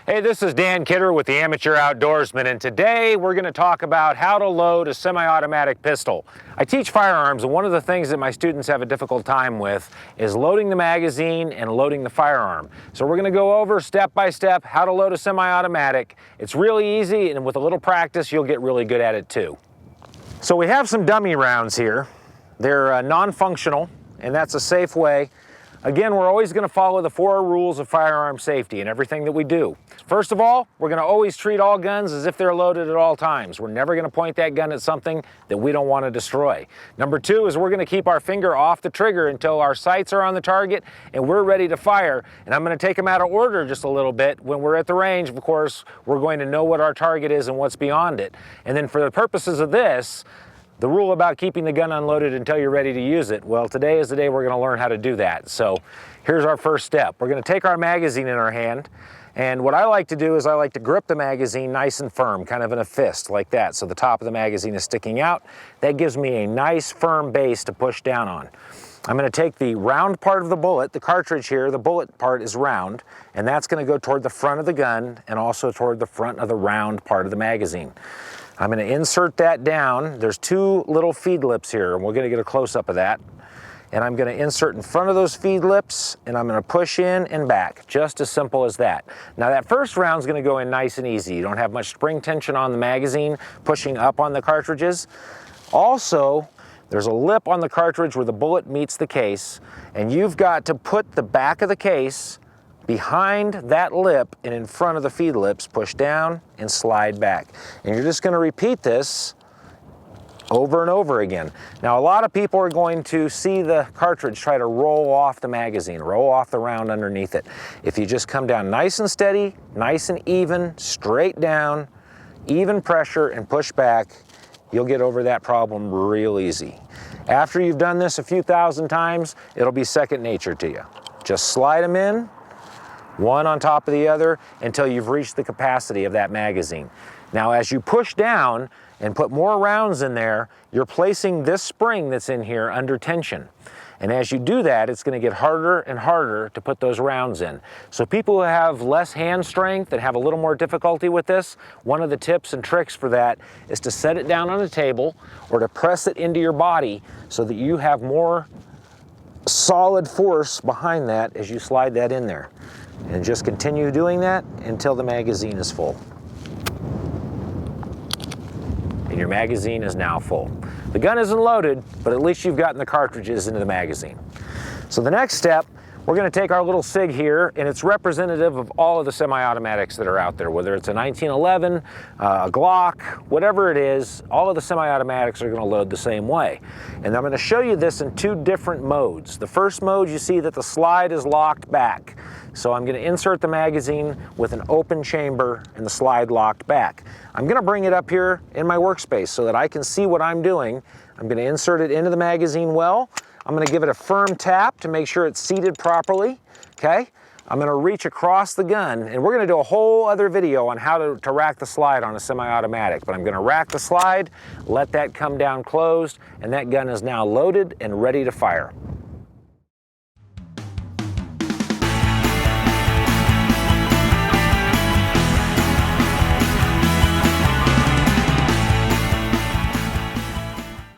Hey, this is Dan Kidder with the Amateur Outdoorsman, and today we're going to talk about how to load a semi-automatic pistol. I teach firearms, and one of the things that my students have a difficult time with is loading the magazine and loading the firearm. So we're going to go over step by step how to load a semi-automatic. It's really easy, and with a little practice, you'll get really good at it too. So we have some dummy rounds here. They're non-functional, and that's a safe way. Again, we're always going to follow the 4 rules of firearm safety in everything that we do. First of all, we're going to always treat all guns as if they're loaded at all times. We're never going to point that gun at something that we don't want to destroy. Number 2 is we're going to keep our finger off the trigger until our sights are on the target and we're ready to fire. And I'm going to take them out of order just a little bit. When we're at the range, of course, we're going to know what our target is and what's beyond it. And then for the purposes of this, the rule about keeping the gun unloaded until you're ready to use it, well, today is the day we're going to learn how to do that. So here's our first step. We're going to take our magazine in our hand, and what I like to do is I like to grip the magazine nice and firm, kind of in a fist like that, so the top of the magazine is sticking out. That gives me a nice firm base to push down on. I'm going to take the round part of the bullet, the cartridge here, the bullet part is round, and that's going to go toward the front of the gun and also toward the front of the round part of the magazine. I'm going to insert that down. There's 2 little feed lips here, and we're going to get a close-up of that. And I'm going to insert in front of those feed lips, and I'm going to push in and back, just as simple as that. Now that first round is going to go in nice and easy. You don't have much spring tension on the magazine, pushing up on the cartridges. Also, there's a lip on the cartridge where the bullet meets the case, and you've got to put the back of the case behind that lip and in front of the feed lips, push down and slide back. And you're just going to repeat this over and over again. Now, a lot of people are going to see the cartridge try to roll off the magazine, roll off the round underneath it. If you just come down nice and steady, nice and even, straight down, even pressure, and push back, you'll get over that problem real easy. After you've done this a few thousand times, it'll be second nature to you. Just slide them in, one on top of the other, until you've reached the capacity of that magazine. Now, as you push down and put more rounds in there, you're placing this spring that's in here under tension. And as you do that, it's going to get harder and harder to put those rounds in. So people who have less hand strength and have a little more difficulty with this, one of the tips and tricks for that is to set it down on a table or to press it into your body so that you have more solid force behind that as you slide that in there. And just continue doing that until the magazine is full. And your magazine is now full. The gun isn't loaded, but at least you've gotten the cartridges into the magazine. So the next step, we're going to take our little SIG here, and it's representative of all of the semi-automatics that are out there, whether it's a 1911, a Glock, whatever it is, all of the semi-automatics are going to load the same way. And I'm going to show you this in 2 different modes. The first mode, you see that the slide is locked back. So I'm going to insert the magazine with an open chamber and the slide locked back. I'm going to bring it up here in my workspace so that I can see what I'm doing. I'm going to insert it into the magazine well. I'm going to give it a firm tap to make sure it's seated properly, okay? I'm going to reach across the gun, and we're going to do a whole other video on how to rack the slide on a semi-automatic, but I'm going to rack the slide, let that come down closed, and that gun is now loaded and ready to fire.